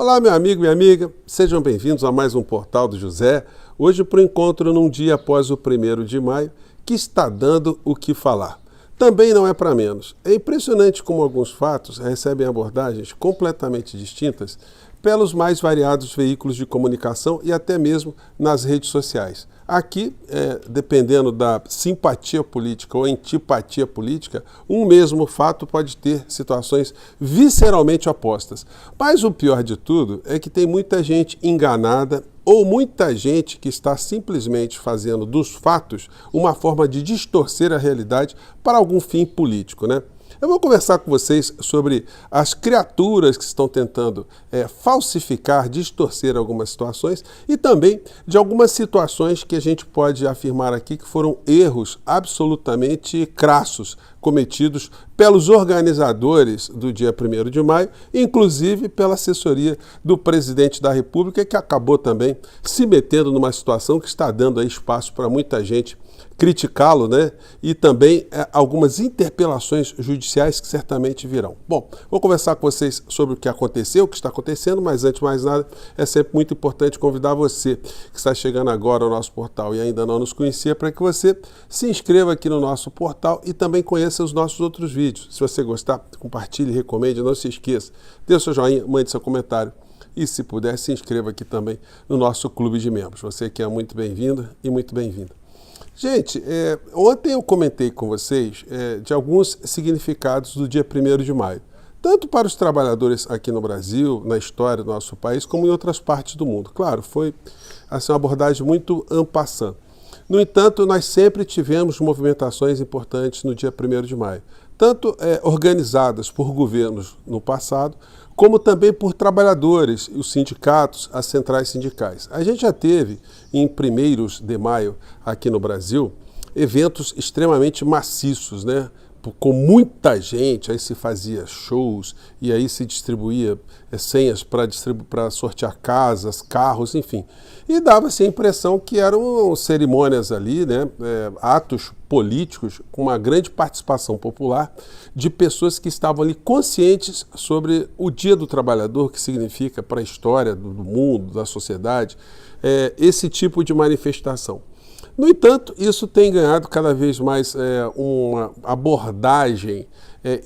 Olá, meu amigo e minha amiga, sejam bem-vindos a mais um Portal do José, hoje para o encontro num dia após o 1º de maio, que está dando o que falar. Também não é para menos. É impressionante como alguns fatos recebem abordagens completamente distintas pelos mais variados veículos de comunicação e até mesmo nas redes sociais. Aqui, dependendo da simpatia política ou antipatia política, um mesmo fato pode ter situações visceralmente opostas. Mas o pior de tudo é que tem muita gente enganada ou muita gente que está simplesmente fazendo dos fatos uma forma de distorcer a realidade para algum fim político, né? Eu vou conversar com vocês sobre as criaturas que estão tentando falsificar, distorcer algumas situações e também de algumas situações que a gente pode afirmar aqui que foram erros absolutamente crassos cometidos pelos organizadores do dia 1º de maio, inclusive pela assessoria do presidente da República, que acabou também se metendo numa situação que está dando aí espaço para muita gente criticá-lo, né? E também algumas interpelações judiciais que certamente virão. Bom, vou conversar com vocês sobre o que aconteceu, o que está acontecendo, mas antes de mais nada, é sempre muito importante convidar você que está chegando agora ao nosso portal e ainda não nos conhecia, para que você se inscreva aqui no nosso portal e também conheça os nossos outros vídeos. Se você gostar, compartilhe, recomende, não se esqueça, dê o seu joinha, mande seu comentário e, se puder, se inscreva aqui também no nosso clube de membros. Você que é muito bem-vindo e muito bem-vinda. Gente, ontem eu comentei com vocês de alguns significados do dia 1º de maio, tanto para os trabalhadores aqui no Brasil, na história do nosso país, como em outras partes do mundo. Claro, foi assim, uma abordagem muito en passant. No entanto, nós sempre tivemos movimentações importantes no dia 1º de maio, tanto organizadas por governos no passado, como também por trabalhadores, os sindicatos, as centrais sindicais. A gente já teve, em 1º de maio, aqui no Brasil, eventos extremamente maciços, né? Com muita gente, aí se fazia shows e aí se distribuía senhas para sortear casas, carros, enfim. E dava-se a impressão que eram cerimônias ali, né, atos políticos com uma grande participação popular de pessoas que estavam ali conscientes sobre o Dia do Trabalhador, que significa para a história do mundo, da sociedade, esse tipo de manifestação. No entanto, isso tem ganhado cada vez mais uma abordagem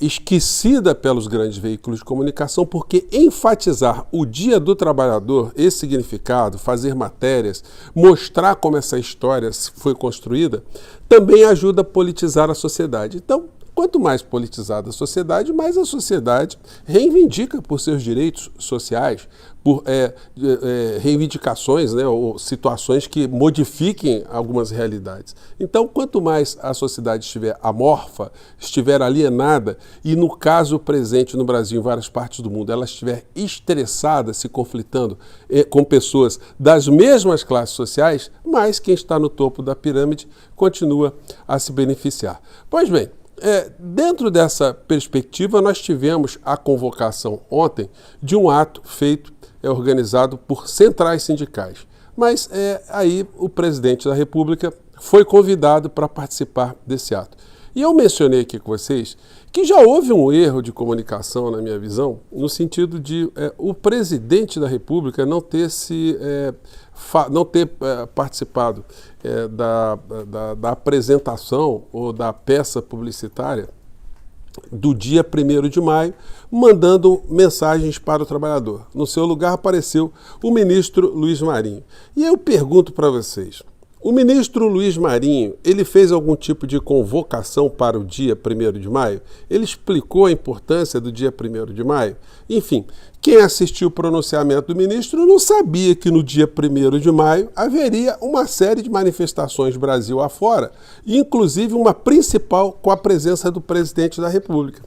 esquecida pelos grandes veículos de comunicação, porque enfatizar o Dia do Trabalhador, esse significado, fazer matérias, mostrar como essa história foi construída, também ajuda a politizar a sociedade. Então, quanto mais politizada a sociedade, mais a sociedade reivindica por seus direitos sociais, por reivindicações, né, ou situações que modifiquem algumas realidades. Então, quanto mais a sociedade estiver amorfa, estiver alienada, e no caso presente no Brasil, em várias partes do mundo, ela estiver estressada, se conflitando com pessoas das mesmas classes sociais, mais quem está no topo da pirâmide continua a se beneficiar. Pois bem, dentro dessa perspectiva, nós tivemos a convocação ontem de um ato feito, organizado por centrais sindicais. Mas aí o presidente da República foi convidado para participar desse ato. E eu mencionei aqui com vocês que já houve um erro de comunicação, na minha visão, no sentido de o presidente da República não ter participado da apresentação ou da peça publicitária do dia 1º de maio, mandando mensagens para o trabalhador. No seu lugar apareceu o ministro Luiz Marinho. E eu pergunto para vocês, o ministro Luiz Marinho, ele fez algum tipo de convocação para o dia 1º de maio? Ele explicou a importância do dia 1º de maio? Enfim, quem assistiu o pronunciamento do ministro não sabia que no dia 1º de maio haveria uma série de manifestações Brasil afora, inclusive uma principal com a presença do presidente da República.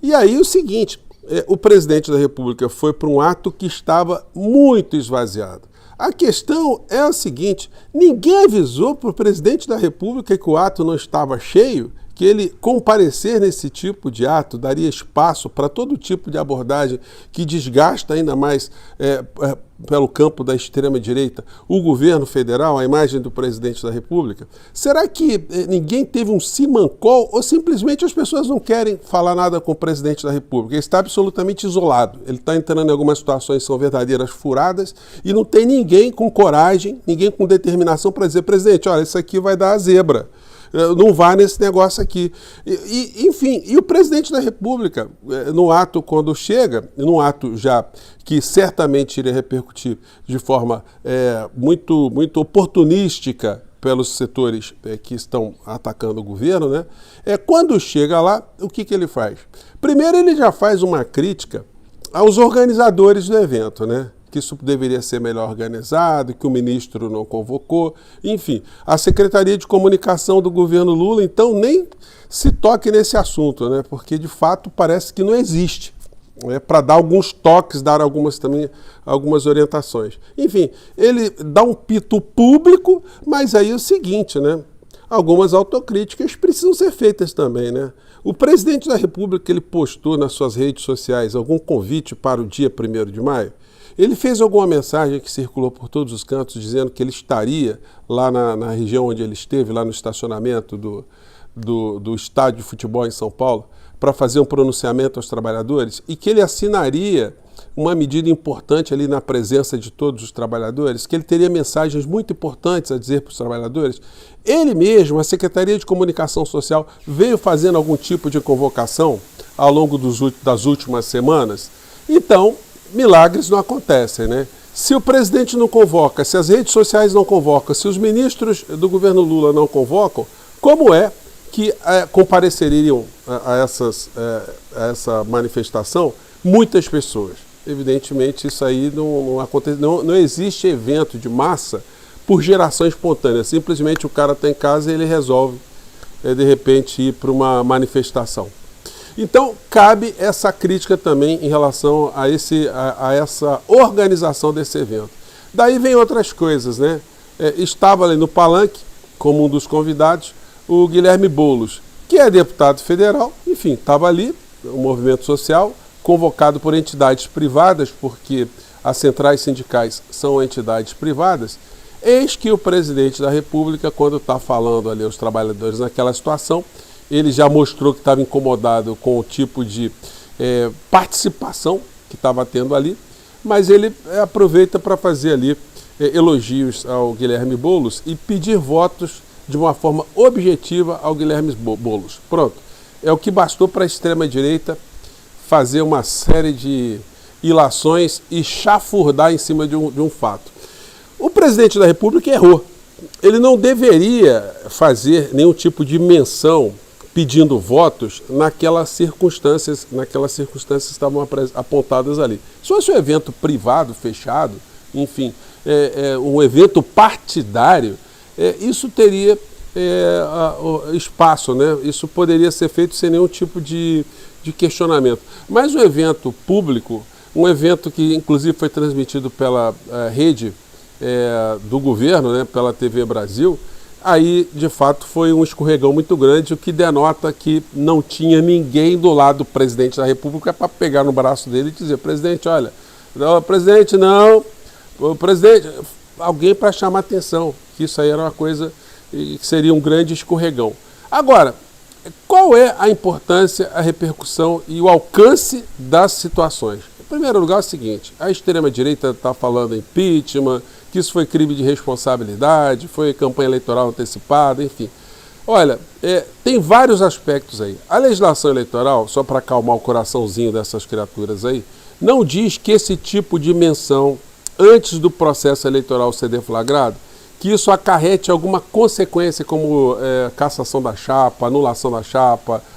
E aí o seguinte, o presidente da República foi para um ato que estava muito esvaziado. A questão é a seguinte, ninguém avisou para o presidente da República que o ato não estava cheio, que ele comparecer nesse tipo de ato daria espaço para todo tipo de abordagem que desgasta ainda mais pelo campo da extrema-direita o governo federal, a imagem do presidente da República? Será que ninguém teve um simancol ou simplesmente as pessoas não querem falar nada com o presidente da República? Ele está absolutamente isolado, ele está entrando em algumas situações que são verdadeiras furadas e não tem ninguém com coragem, ninguém com determinação para dizer: presidente, olha, isso aqui vai dar a zebra. Não vá nesse negócio aqui. Enfim, e o presidente da República, no ato quando chega, num ato já que certamente iria repercutir de forma muito oportunística pelos setores que estão atacando o governo, né? Quando chega lá, o que ele faz? Primeiro, ele já faz uma crítica aos organizadores do evento, né? Que isso deveria ser melhor organizado, que o ministro não convocou, enfim. A Secretaria de Comunicação do governo Lula, então, nem se toque nesse assunto, né? Porque, de fato, parece que não existe, para dar alguns toques, dar algumas orientações. Enfim, ele dá um pito público, mas aí é o seguinte, né? Algumas autocríticas precisam ser feitas também, né? O presidente da República, ele postou nas suas redes sociais algum convite para o dia 1º de maio. Ele fez alguma mensagem que circulou por todos os cantos dizendo que ele estaria lá na região onde ele esteve, lá no estacionamento do estádio de futebol em São Paulo, para fazer um pronunciamento aos trabalhadores e que ele assinaria uma medida importante ali na presença de todos os trabalhadores, que ele teria mensagens muito importantes a dizer para os trabalhadores. Ele mesmo, a Secretaria de Comunicação Social, veio fazendo algum tipo de convocação ao longo das últimas semanas. Então, milagres não acontecem, né? Se o presidente não convoca, se as redes sociais não convocam, se os ministros do governo Lula não convocam, como é que compareceriam a essa manifestação muitas pessoas? Evidentemente, isso aí não acontece, não existe evento de massa por geração espontânea. Simplesmente o cara está em casa e ele resolve, de repente, ir para uma manifestação. Então, cabe essa crítica também em relação a essa organização desse evento. Daí vem outras coisas, né? Estava ali no palanque, como um dos convidados, o Guilherme Boulos, que é deputado federal, enfim, estava ali, um movimento social, convocado por entidades privadas, porque as centrais sindicais são entidades privadas. Eis que o presidente da República, quando está falando ali aos trabalhadores naquela situação, ele já mostrou que estava incomodado com o tipo de participação que estava tendo ali, mas ele aproveita para fazer ali elogios ao Guilherme Boulos e pedir votos de uma forma objetiva ao Guilherme Boulos. Pronto, é o que bastou para a extrema-direita fazer uma série de ilações e chafurdar em cima de um fato. O presidente da República errou. Ele não deveria fazer nenhum tipo de menção pedindo votos naquelas circunstâncias que estavam apontadas ali. Se fosse um evento privado, fechado, enfim, um evento partidário, isso teria espaço, né? Isso poderia ser feito sem nenhum tipo de questionamento. Mas um evento público, um evento que inclusive foi transmitido pela rede do governo, né, pela TV Brasil, aí, de fato, foi um escorregão muito grande, o que denota que não tinha ninguém do lado do presidente da República para pegar no braço dele e dizer: presidente, olha, não, presidente, não, o presidente, alguém para chamar atenção, que isso aí era uma coisa que seria um grande escorregão. Agora, qual é a importância, a repercussão e o alcance das situações? Em primeiro lugar, é o seguinte: a extrema-direita está falando em impeachment, que isso foi crime de responsabilidade, foi campanha eleitoral antecipada, enfim. Olha, tem vários aspectos aí. A legislação eleitoral, só para acalmar o coraçãozinho dessas criaturas aí, não diz que esse tipo de menção, antes do processo eleitoral ser deflagrado, que isso acarrete alguma consequência como cassação da chapa,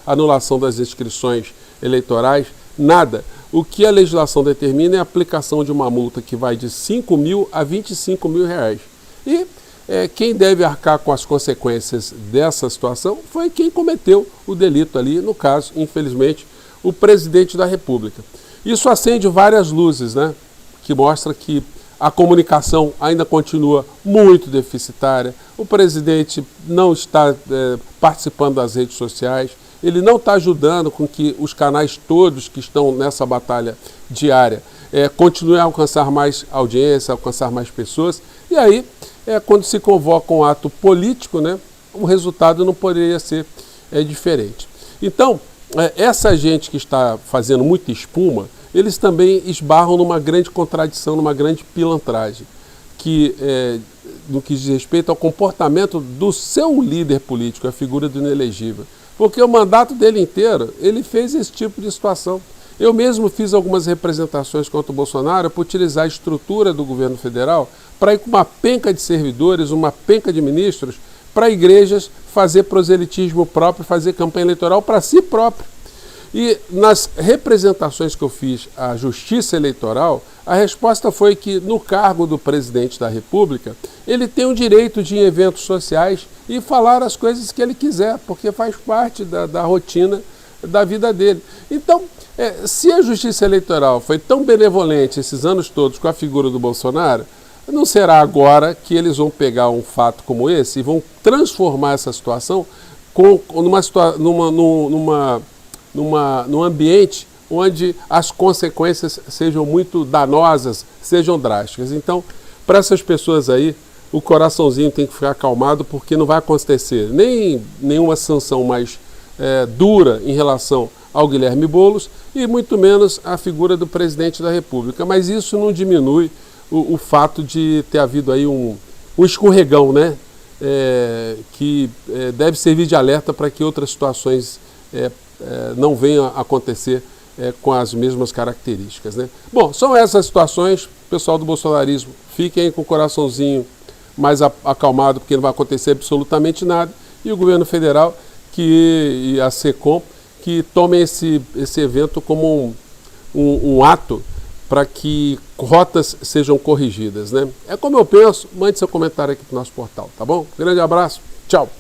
anulação das inscrições eleitorais, nada. O que a legislação determina é a aplicação de uma multa que vai de 5 mil a 25 mil reais. E quem deve arcar com as consequências dessa situação foi quem cometeu o delito ali, no caso, infelizmente, o presidente da República. Isso acende várias luzes, né? Que mostra que a comunicação ainda continua muito deficitária, o presidente não está participando das redes sociais, ele não está ajudando com que os canais todos que estão nessa batalha diária continuem a alcançar mais audiência, alcançar mais pessoas. E aí, quando se convoca um ato político, né, o resultado não poderia ser diferente. Então, essa gente que está fazendo muita espuma, eles também esbarram numa grande contradição, numa grande pilantragem, que no que diz respeito ao comportamento do seu líder político, a figura do inelegível. Porque o mandato dele inteiro, ele fez esse tipo de situação. Eu mesmo fiz algumas representações contra o Bolsonaro por utilizar a estrutura do governo federal para ir com uma penca de servidores, uma penca de ministros, para igrejas fazer proselitismo próprio, fazer campanha eleitoral para si próprio. E nas representações que eu fiz à Justiça Eleitoral, a resposta foi que no cargo do presidente da República, ele tem o direito de ir em eventos sociais e falar as coisas que ele quiser, porque faz parte da rotina da vida dele. Então, se a Justiça Eleitoral foi tão benevolente esses anos todos com a figura do Bolsonaro, não será agora que eles vão pegar um fato como esse e vão transformar essa situação num ambiente onde as consequências sejam muito danosas, sejam drásticas. Então, para essas pessoas aí, o coraçãozinho tem que ficar acalmado, porque não vai acontecer nem nenhuma sanção mais dura em relação ao Guilherme Boulos e muito menos a figura do presidente da República. Mas isso não diminui o fato de ter havido aí um escorregão, né? Que deve servir de alerta para que outras situações não venham a acontecer com as mesmas características, né? Bom, são essas situações, pessoal do bolsonarismo, fiquem com o coraçãozinho mais acalmado, porque não vai acontecer absolutamente nada, e o governo federal e a SECOM que tomem esse evento como um ato para que rotas sejam corrigidas, né? É como eu penso, mande seu comentário aqui para o nosso portal, tá bom? Grande abraço, tchau!